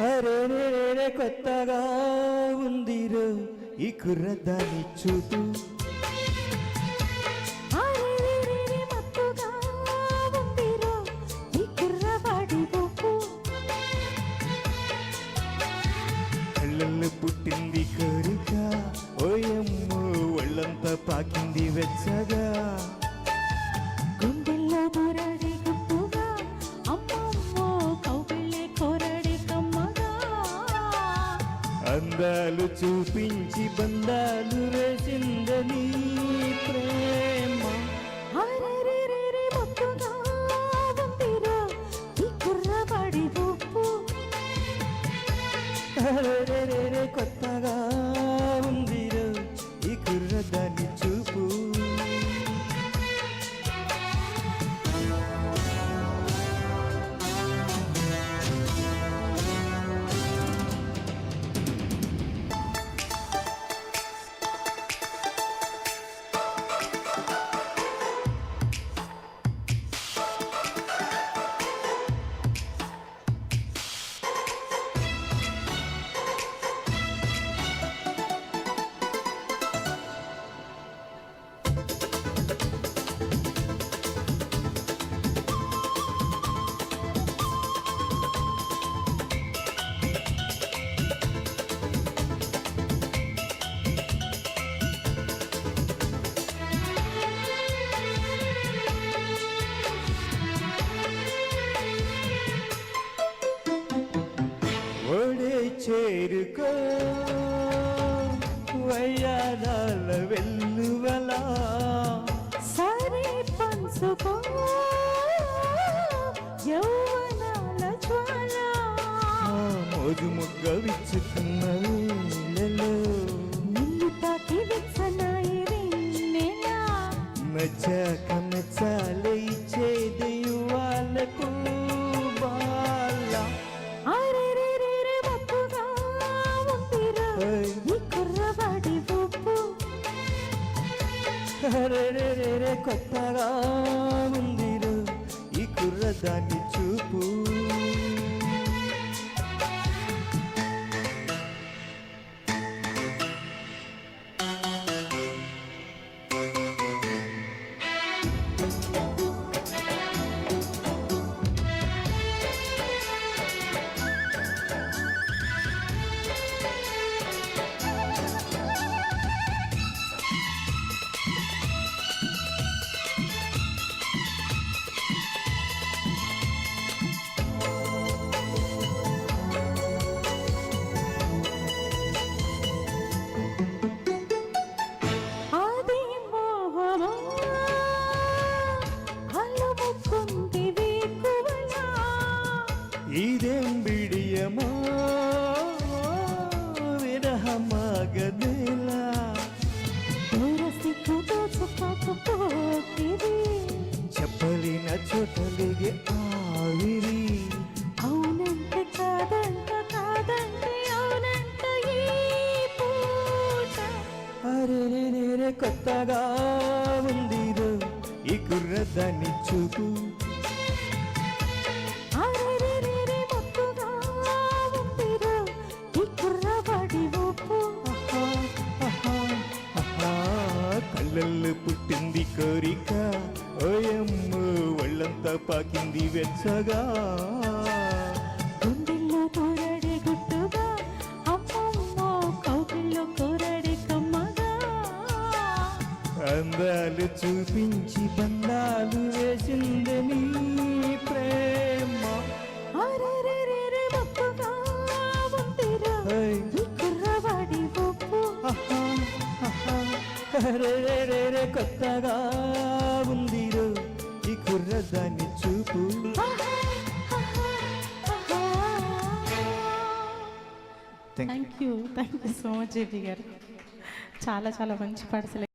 అరే కొత్తగా ఉందిరో ఈ కుర్రదాని చూపు. కళ్ళల్లో పుట్టింది కోరిక, ఓయమ్మో ఒళ్ళంతా పాకింది వెచ్చగా. గుండెల్లో దూరడి గుట్టుగా, అమ్మమ్మో కౌగిళ్ళే కోరడి కమ్మగా. అందాలు చూపించి బంధాలు వేసిందని ప్రేమ. అరెరెరెరె ముద్దుగా ఉందిరో ఈ కుర్రవాడి ఊపు. అరెరెరెరె కొత్తగా ఉందిరో ఈ కుర్రదాని చూపు. ఒడే చేరుకో వయ్యారాల వెల్లువలా. సరే పంచుకో యౌవనాల జ్వాల. మోజు ముగ్గ విచ్చుకున్న వేళలో నిన్ను తాకి విచ్చనాయి వెన్నెలా. నచ్చాక నచ్చాలే ఇచ్చేది వాళ్ళకు బాల. అరెరెరెరె మత్తుగా ఉందిరో ఈ కుర్రవాడి ఊపు. అరెరెరెరె కొత్తగా ఉందిరో ఈ కుర్రదాని చూపు. ఇదేం బిడియమా విరహమాగదేలా. చెప్పలిన చోటలిగే ఆవిరి. అవునంటే కాదంట, కాదంటే అవునంట ఈ పూట. అరెరెరెరె కొత్తగా ఉందిరో ఈ కుర్రదాని చూపు. అరెరెరెరె మత్తుగా ఉందిరో ఈ కుర్రవాడి ఊపు. కళ్ళల్లో పుట్టింది కోరిక, ఓయమ్మో ఒళ్ళంతా పాకింది వెచ్చగా. గుండెల్లో కోరడి గుట్టుగా, అమ్మమ్మో కౌగిళ్ళో కోరడి కమ్మగా. అందాలు చూపించి బంధాలు వేసిందని ప్రేమ. అరెరెరెరె మత్తుగా ఉందిరో ఈ కుర్రవాడి ఊపు. అరెరెరెరె కొత్తగా ఉందిరో ఈ కుర్రదాని చూపు. Thank you so much JP గారు. చాలా చాలా మంచి పాట సెలెక్ట్